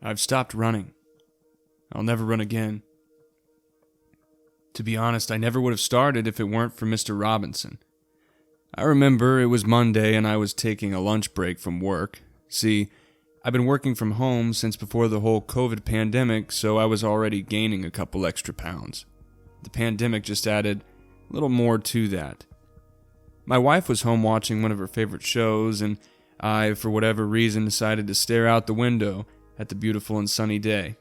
I've stopped running. I'll never run again. To be honest, I never would have started if it weren't for Mr. Robinson. I remember it was Monday and I was taking a lunch break from work. See, I've been working from home since before the whole COVID pandemic, so I was already gaining a couple extra pounds. The pandemic just added a little more to that. My wife was home watching one of her favorite shows, and I, for whatever reason, decided to stare out the window at the beautiful and sunny day.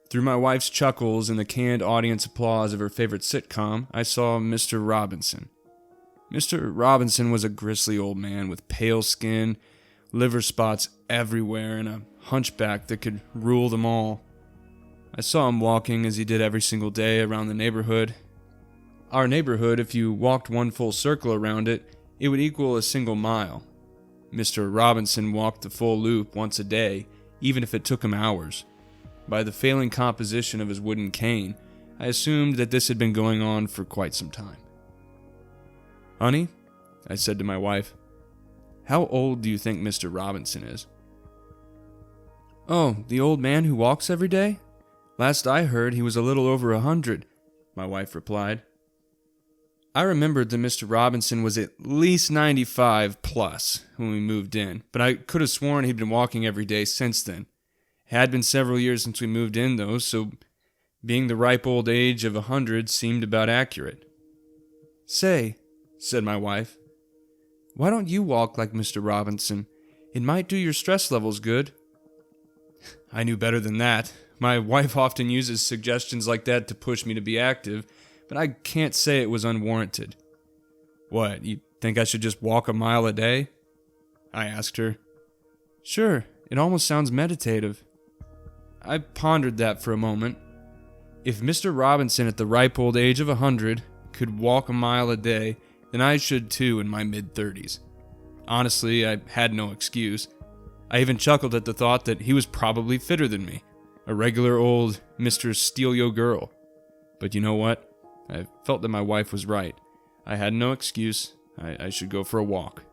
Through my wife's chuckles and the canned audience applause of her favorite sitcom, I saw Mr. Robinson. Mr. Robinson was a grisly old man with pale skin, liver spots everywhere, and a hunchback that could rule them all. I saw him walking as he did every single day around the neighborhood. Our neighborhood, if you walked one full circle around it, it would equal a single mile. Mr. Robinson walked the full loop once a day, even if it took him hours. By the failing composition of his wooden cane, I assumed that this had been going on for quite some time. "Honey," I said to my wife, "how old do you think Mr. Robinson is?" "Oh, the old man who walks every day? Last I heard, he was a little over 100, my wife replied. I remembered that Mr. Robinson was at least 95 plus when we moved in, but I could have sworn he'd been walking every day since then. It had been several years since we moved in, though, so being the ripe old age of 100 seemed about accurate. "Say," said my wife, "why don't you walk like Mr. Robinson? It might do your stress levels good." I knew better than that. My wife often uses suggestions like that to push me to be active, but I can't say it was unwarranted. "What, you think I should just walk a mile a day?" I asked her. "Sure, it almost sounds meditative." I pondered that for a moment. If Mr. Robinson at the ripe old age of 100 could walk a mile a day, then I should too in my mid-30s. Honestly, I had no excuse. I even chuckled at the thought that he was probably fitter than me, a regular old Mr. Steal-Yo-Girl. But you know what? I felt that my wife was right. I had no excuse. I should go for a walk.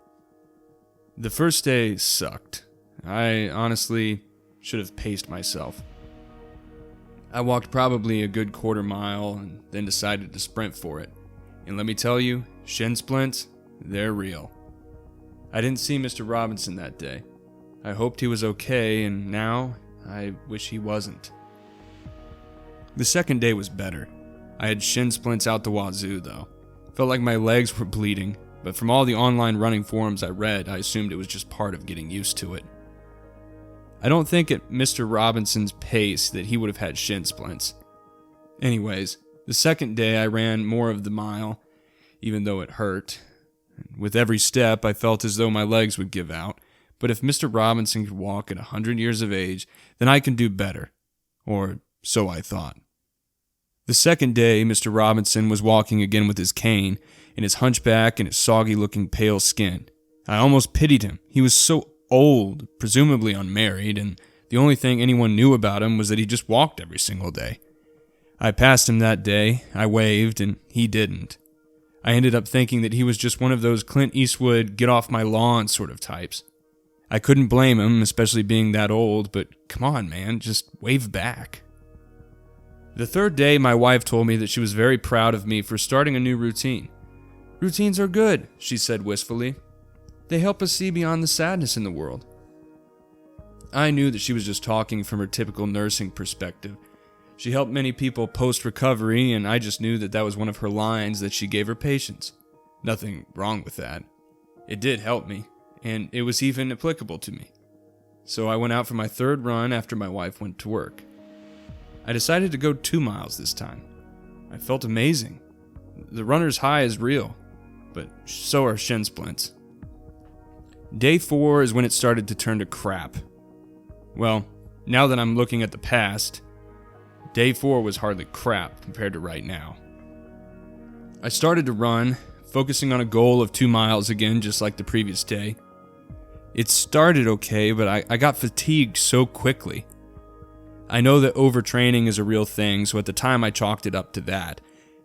The first day sucked. I honestly should have paced myself. I walked probably a good quarter mile and then decided to sprint for it. And let me tell you, shin splints, they're real. I didn't see Mr. Robinson that day. I hoped he was okay, and now I wish he wasn't. The second day was better. I had shin splints out the wazoo, though. Felt like my legs were bleeding, but from all the online running forums I read, I assumed it was just part of getting used to it. I don't think at Mr. Robinson's pace that he would have had shin splints. Anyways, the second day I ran more of the mile, even though it hurt. With every step, I felt as though my legs would give out, but if Mr. Robinson could walk at 100 years of age, then I can do better. Or so I thought. The second day, Mr. Robinson was walking again with his cane, and his hunchback and his soggy-looking pale skin. I almost pitied him. He was so old, presumably unmarried, and the only thing anyone knew about him was that he just walked every single day. I passed him that day, I waved, and he didn't. I ended up thinking that he was just one of those Clint Eastwood, get-off-my-lawn sort of types. I couldn't blame him, especially being that old, but come on, man, just wave back. The third day, my wife told me that she was very proud of me for starting a new routine. "Routines are good," she said wistfully. "They help us see beyond the sadness in the world." I knew that she was just talking from her typical nursing perspective. She helped many people post-recovery, and I just knew that that was one of her lines that she gave her patients. Nothing wrong with that. It did help me, and it was even applicable to me. So I went out for my third run after my wife went to work. I decided to go 2 miles this time. I felt amazing. The runner's high is real, but so are shin splints. Day 4 is when it started to turn to crap. Well, now that I'm looking at the past, day 4 was hardly crap compared to right now. I started to run, focusing on a goal of 2 miles again, just like the previous day. It started okay, but I got fatigued so quickly. I know that overtraining is a real thing, so at the time I chalked it up to that.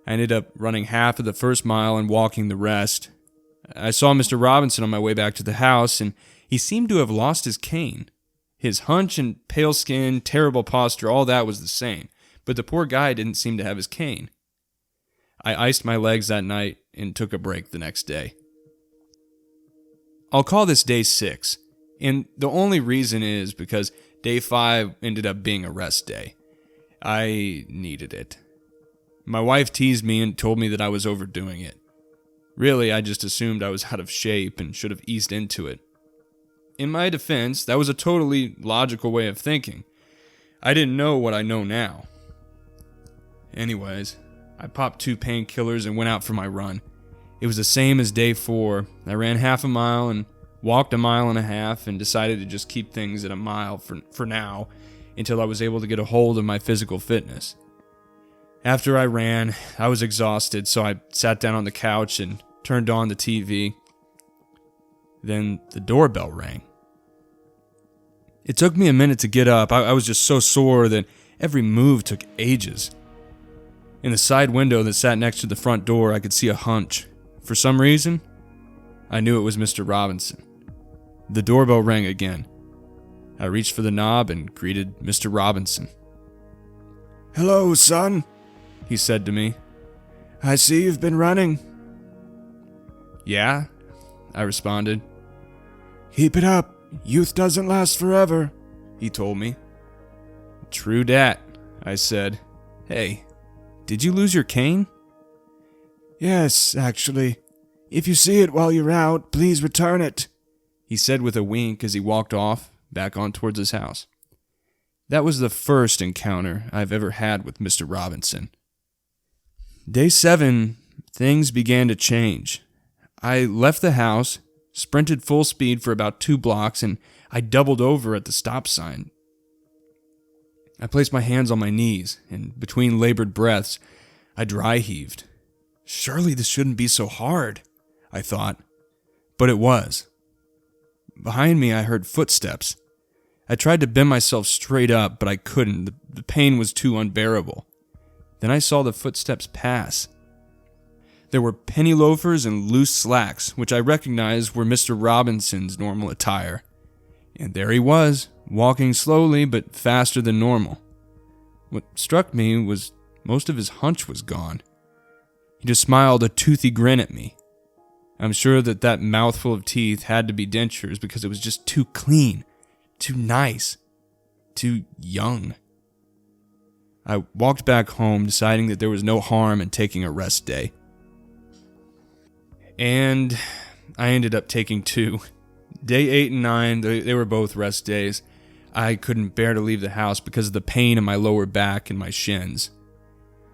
I ended up running half of the first mile and walking the rest. I saw Mr. Robinson on my way back to the house, and he seemed to have lost his cane. His hunch and pale skin, terrible posture, all that was the same, but the poor guy didn't seem to have his cane. I iced my legs that night and took a break the next day. I'll call this day 6, and the only reason is because day 5 ended up being a rest day. I needed it. My wife teased me and told me that I was overdoing it. Really, I just assumed I was out of shape and should have eased into it. In my defense, that was a totally logical way of thinking. I didn't know what I know now. Anyways, I popped 2 painkillers and went out for my run. It was the same as day 4. I ran half a mile and walked a mile and a half and decided to just keep things at a mile for now until I was able to get a hold of my physical fitness. After I ran, I was exhausted, so I sat down on the couch and turned on the TV. Then the doorbell rang. It took me a minute to get up. I was just so sore that every move took ages. In the side window that sat next to the front door, I could see a hunch. For some reason, I knew it was Mr. Robinson. The doorbell rang again. I reached for the knob and greeted Mr. Robinson. "Hello, son," he said to me. "I see you've been running." "Yeah," I responded. "Keep it up. Youth doesn't last forever," he told me. "True dat," I said. "Hey, did you lose your cane?" "Yes, actually. If you see it while you're out, please return it," he said with a wink as he walked off, back on towards his house. That was the first encounter I've ever had with Mr. Robinson. Day 7, things began to change. I left the house, sprinted full speed for about 2 blocks, and I doubled over at the stop sign. I placed my hands on my knees, and between labored breaths, I dry heaved. Surely this shouldn't be so hard, I thought. But it was. Behind me, I heard footsteps. I tried to bend myself straight up, but I couldn't. The pain was too unbearable. Then I saw the footsteps pass. There were penny loafers and loose slacks, which I recognized were Mr. Robinson's normal attire. And there he was, walking slowly but faster than normal. What struck me was most of his hunch was gone. He just smiled a toothy grin at me. I'm sure that mouthful of teeth had to be dentures because it was just too clean, too nice, too young. I walked back home, deciding that there was no harm in taking a rest day. And I ended up taking 2. Day 8 and 9, they were both rest days. I couldn't bear to leave the house because of the pain in my lower back and my shins.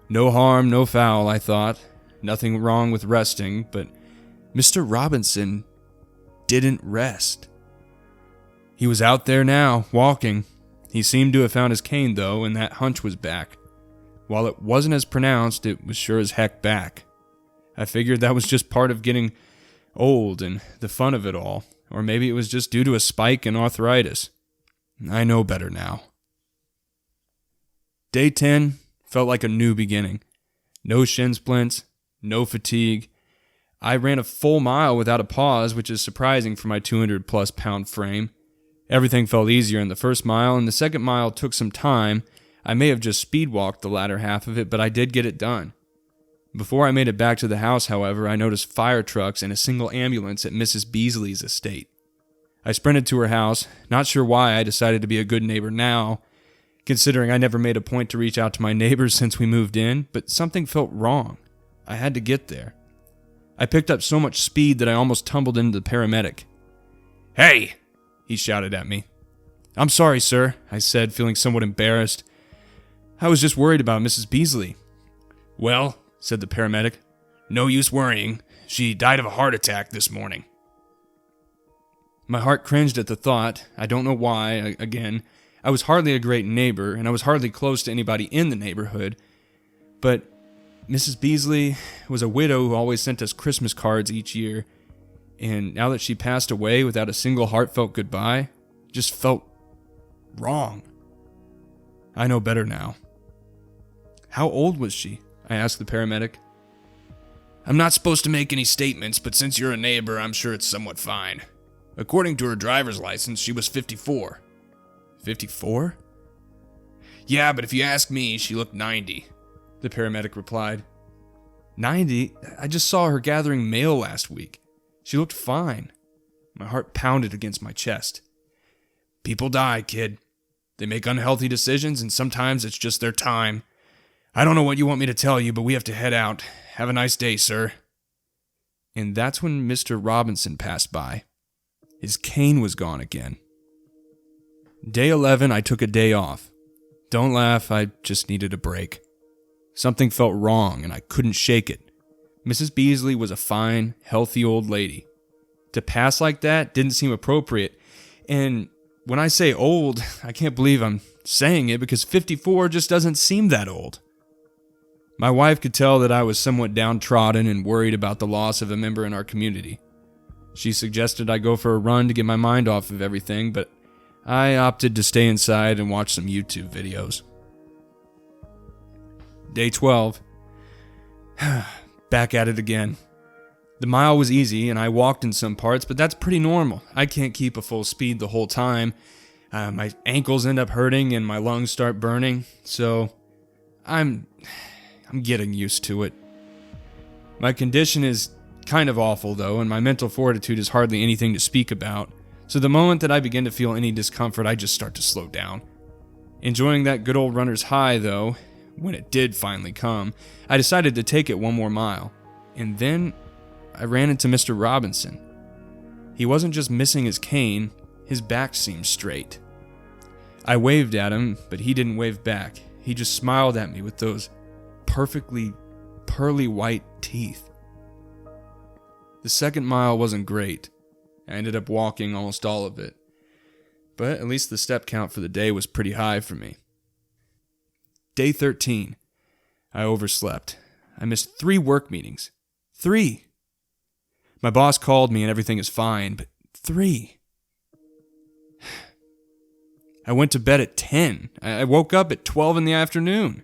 No harm, no foul, I thought. Nothing wrong with resting, but Mr. Robinson didn't rest. He was out there now, walking. He seemed to have found his cane, though, and that hunch was back. While it wasn't as pronounced, it was sure as heck back. I figured that was just part of getting old and the fun of it all, or maybe it was just due to a spike in arthritis. I know better now. Day 10 felt like a new beginning. No shin splints, no fatigue. I ran a full mile without a pause, which is surprising for my 200-plus pound frame. Everything felt easier in the first mile, and the second mile took some time. I may have just speed walked the latter half of it, but I did get it done. Before I made it back to the house, however, I noticed fire trucks and a single ambulance at Mrs. Beasley's estate. I sprinted to her house, not sure why I decided to be a good neighbor now, considering I never made a point to reach out to my neighbors since we moved in, but something felt wrong. I had to get there. I picked up so much speed that I almost tumbled into the paramedic. "Hey!" he shouted at me. "I'm sorry, sir," I said, feeling somewhat embarrassed. "I was just worried about Mrs. Beasley." "Well," said the paramedic, "no use worrying. She died of a heart attack this morning." My heart cringed at the thought. I don't know why. Again, I was hardly a great neighbor, and I was hardly close to anybody in the neighborhood. But Mrs. Beasley was a widow who always sent us Christmas cards each year, and now that she passed away without a single heartfelt goodbye, it just felt wrong. I know better now. "How old was she?" I asked the paramedic. "I'm not supposed to make any statements, but since you're a neighbor, I'm sure it's somewhat fine. According to her driver's license, she was 54. 54? Yeah, but if you ask me, she looked 90, the paramedic replied. 90? I just saw her gathering mail last week. She looked fine. My heart pounded against my chest. People die, kid. They make unhealthy decisions, and sometimes it's just their time. I don't know what you want me to tell you, but we have to head out. Have a nice day, sir. And that's when Mr. Robinson passed by. His cane was gone again. Day 11, I took a day off. Don't laugh, I just needed a break. Something felt wrong, and I couldn't shake it. Mrs. Beasley was a fine, healthy old lady. To pass like that didn't seem appropriate, and when I say old, I can't believe I'm saying it because 54 just doesn't seem that old. My wife could tell that I was somewhat downtrodden and worried about the loss of a member in our community. She suggested I go for a run to get my mind off of everything, but I opted to stay inside and watch some YouTube videos. Day 12. Back at it again. The mile was easy, and I walked in some parts, but that's pretty normal. I can't keep a full speed the whole time. My ankles end up hurting, and my lungs start burning, so I'm getting used to it. My condition is kind of awful, though, and my mental fortitude is hardly anything to speak about, so the moment that I begin to feel any discomfort, I just start to slow down. Enjoying that good old runner's high, though, when it did finally come, I decided to take it one more mile, and then I ran into Mr. Robinson. He wasn't just missing his cane, his back seemed straight. I waved at him, but he didn't wave back. He just smiled at me with those perfectly pearly white teeth. The second mile wasn't great. I ended up walking almost all of it, but at least the step count for the day was pretty high for me. Day 13. I overslept. I missed 3 work meetings. 3! My boss called me and everything is fine, but 3. I went to bed at 10. I woke up at 12 in the afternoon.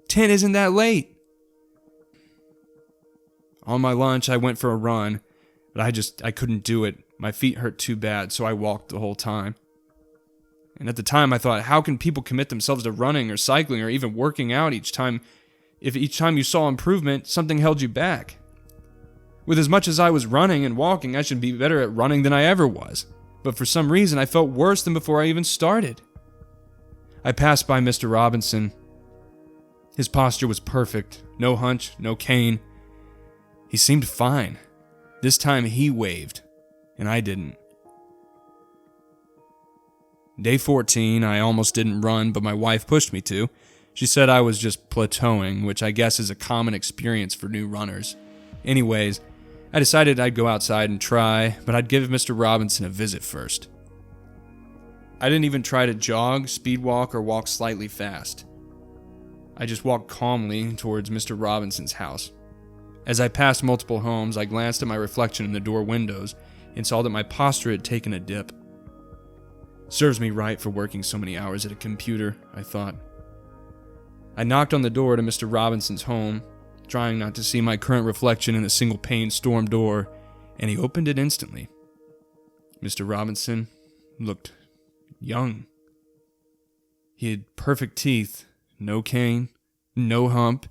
10 isn't that late. On my lunch, I went for a run, but I couldn't do it. My feet hurt too bad, so I walked the whole time. And at the time, I thought, how can people commit themselves to running or cycling or even working out each time if each time you saw improvement, something held you back? With as much as I was running and walking, I should be better at running than I ever was. But for some reason, I felt worse than before I even started. I passed by Mr. Robinson. His posture was perfect. No hunch, no cane. He seemed fine. This time he waved, and I didn't. Day 14, I almost didn't run, but my wife pushed me to. She said I was just plateauing, which I guess is a common experience for new runners. Anyways, I decided I'd go outside and try, but I'd give Mr. Robinson a visit first. I didn't even try to jog, speed walk, or walk slightly fast. I just walked calmly towards Mr. Robinson's house. As I passed multiple homes, I glanced at my reflection in the door windows and saw that my posture had taken a dip. Serves me right for working so many hours at a computer, I thought. I knocked on the door to Mr. Robinson's home, trying not to see my current reflection in a single-pane storm door, and he opened it instantly. Mr. Robinson looked young. He had perfect teeth, no cane, no hump,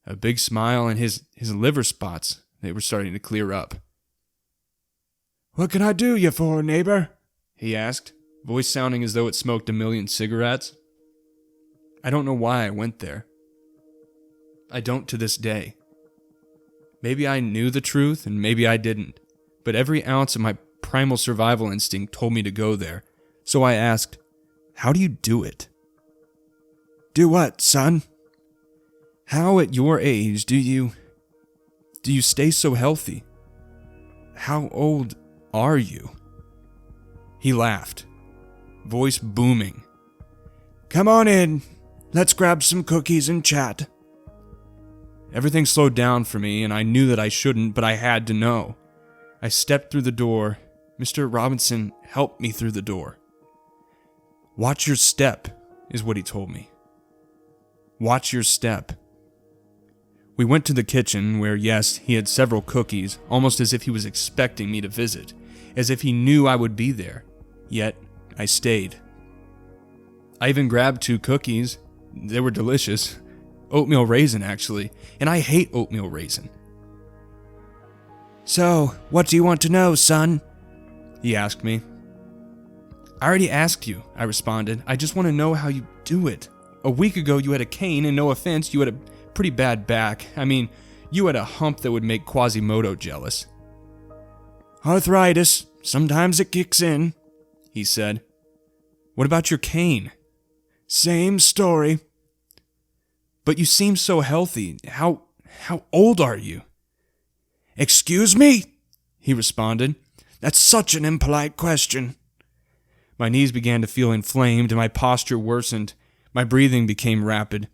a big smile, and his liver spots, they were starting to clear up. "What can I do you for, neighbor?" he asked, voice sounding as though it smoked a million cigarettes. I don't know why I went there. I don't to this day. Maybe I knew the truth, and maybe I didn't, but every ounce of my primal survival instinct told me to go there, so I asked, "How do you do it?" "Do what, son?" "How at your age do you stay so healthy? How old are you?" He laughed, voice booming. "Come on in. Let's grab some cookies and chat." Everything slowed down for me, and I knew that I shouldn't, but I had to know. I stepped through the door. Mr. Robinson helped me through the door. "Watch your step," is what he told me. "Watch your step." We went to the kitchen where, yes, he had several cookies, almost as if he was expecting me to visit, as if he knew I would be there. Yet, I stayed, I even grabbed 2 cookies. They were delicious. Oatmeal raisin, actually. And I hate oatmeal raisin. "So, what do you want to know, son?" He asked me. "I already asked you," I responded. "I just want to know how you do it. A week ago you had a cane, and no offense, you had a pretty bad back. I mean, you had a hump that would make Quasimodo jealous." "Arthritis. Sometimes it kicks in," he said. "What about your cane?" "Same story." "But you seem so healthy. How old are you?" "Excuse me?" he responded. "That's such an impolite question." My knees began to feel inflamed and my posture worsened. My breathing became rapid.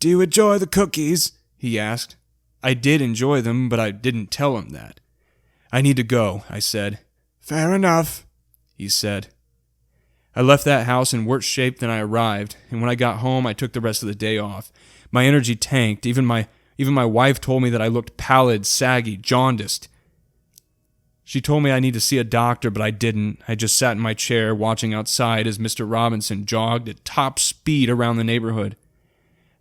"Do you enjoy the cookies?" he asked. I did enjoy them, but I didn't tell him that. "I need to go," I said. "Fair enough," he said. I left that house in worse shape than I arrived, and when I got home, I took the rest of the day off. My energy tanked. Even my wife told me that I looked pallid, saggy, jaundiced. She told me I need to see a doctor, but I didn't. I just sat in my chair watching outside as Mr. Robinson jogged at top speed around the neighborhood.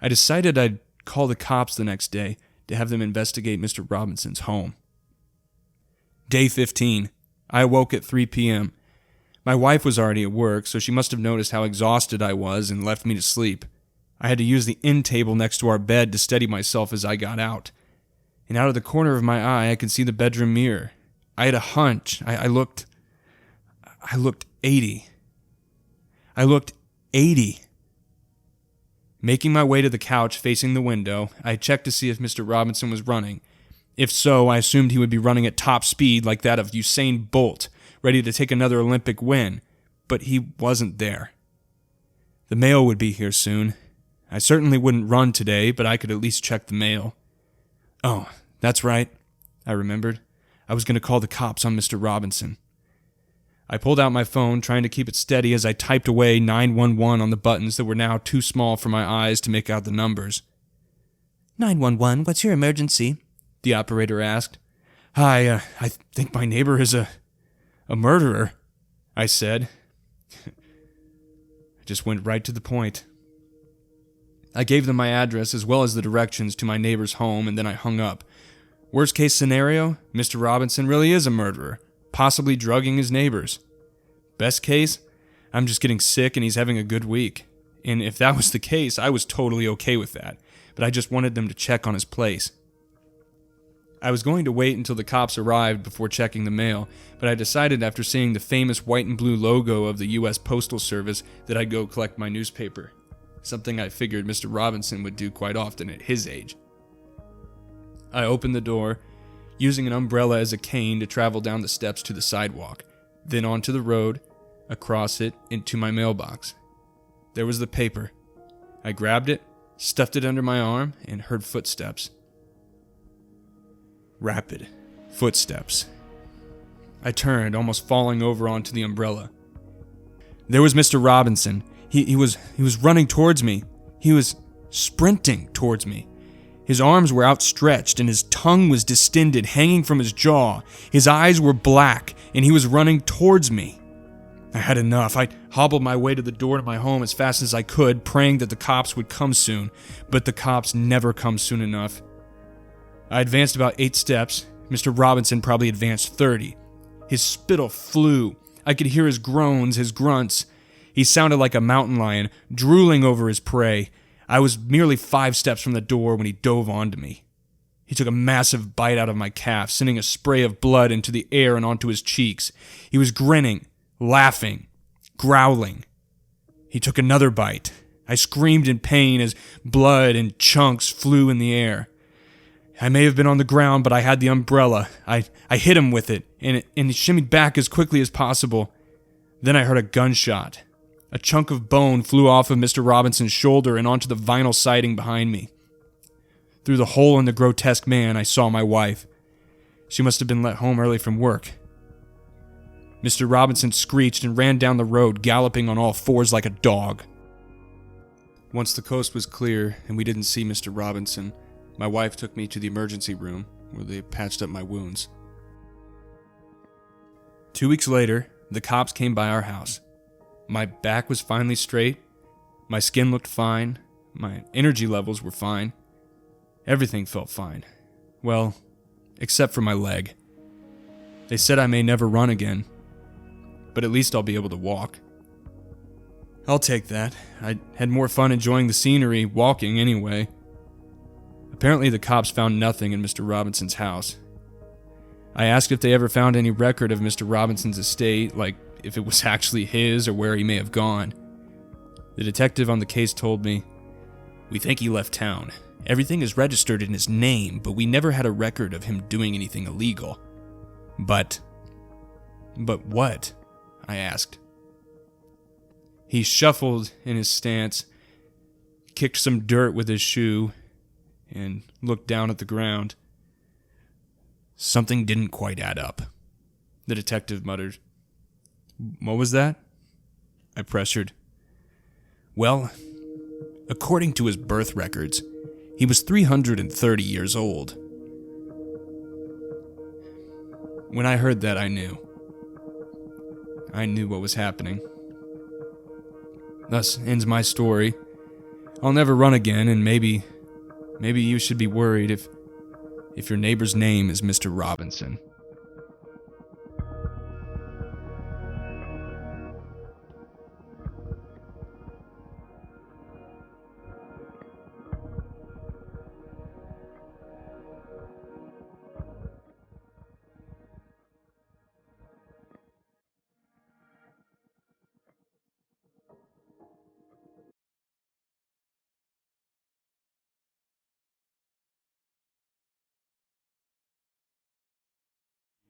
I decided I'd call the cops the next day to have them investigate Mr. Robinson's home. Day 15. I awoke at 3 p.m. My wife was already at work, so she must have noticed how exhausted I was and left me to sleep. I had to use the end table next to our bed to steady myself as I got out. And out of the corner of my eye, I could see the bedroom mirror. I had a hunch. I looked 80. I looked 80. Making my way to the couch facing the window, I checked to see if Mr. Robinson was running. If so, I assumed he would be running at top speed like that of Usain Bolt, ready to take another Olympic win. But he wasn't there. The mail would be here soon. I certainly wouldn't run today, but I could at least check the mail. Oh, that's right, I remembered. I was going to call the cops on Mr. Robinson. I pulled out my phone, trying to keep it steady as I typed away 911 on the buttons that were now too small for my eyes to make out the numbers. 911, what's your emergency?" the operator asked. "Hi, I think my neighbor is a murderer," I said. I just went right to the point. I gave them my address as well as the directions to my neighbor's home, and then I hung up. Worst case scenario, Mr. Robinson really is a murderer, possibly drugging his neighbors. Best case, I'm just getting sick and he's having a good week. And if that was the case, I was totally okay with that, but I just wanted them to check on his place. I was going to wait until the cops arrived before checking the mail, but I decided after seeing the famous white and blue logo of the U.S. Postal Service that I'd go collect my newspaper, something I figured Mr. Robinson would do quite often at his age. I opened the door, using an umbrella as a cane to travel down the steps to the sidewalk, then onto the road, across it, into my mailbox. There was the paper. I grabbed it, stuffed it under my arm, and heard footsteps. Rapid footsteps. I turned, almost falling over onto the umbrella. There was Mr. Robinson. He was running towards me. He was sprinting towards me. His arms were outstretched, and his tongue was distended, hanging from his jaw. His eyes were black, and he was running towards me. I had enough. I hobbled my way to the door to my home as fast as I could, praying that the cops would come soon. But the cops never come soon enough. I advanced about 8 steps. Mr. Robinson probably advanced 30. His spittle flew. I could hear his groans, his grunts. He sounded like a mountain lion, drooling over his prey. I was merely 5 steps from the door when he dove onto me. He took a massive bite out of my calf, sending a spray of blood into the air and onto his cheeks. He was grinning, laughing, growling. He took another bite. I screamed in pain as blood and chunks flew in the air. I may have been on the ground, but I had the umbrella. I hit him with it, and he shimmied back as quickly as possible. Then I heard a gunshot. A chunk of bone flew off of Mr. Robinson's shoulder and onto the vinyl siding behind me. Through the hole in the grotesque man, I saw my wife. She must have been let home early from work. Mr. Robinson screeched and ran down the road, galloping on all fours like a dog. Once the coast was clear and we didn't see Mr. Robinson, my wife took me to the emergency room, where they patched up my wounds. 2 weeks later, the cops came by our house. My back was finally straight. My skin looked fine. My energy levels were fine. Everything felt fine. Well, except for my leg. They said I may never run again, but at least I'll be able to walk. I'll take that. I had more fun enjoying the scenery walking anyway. Apparently the cops found nothing in Mr. Robinson's house. I asked if they ever found any record of Mr. Robinson's estate, like if it was actually his or where he may have gone. The detective on the case told me, "We think he left town. Everything is registered in his name, but we never had a record of him doing anything illegal." But what? I asked. He shuffled in his stance, kicked some dirt with his shoe, and looked down at the ground. "Something didn't quite add up," the detective muttered. "What was that?" I pressured. "Well, according to his birth records, he was 330 years old." When I heard that, I knew. I knew what was happening. Thus ends my story. I'll never run again, and maybe you should be worried if your neighbor's name is Mr. Robinson.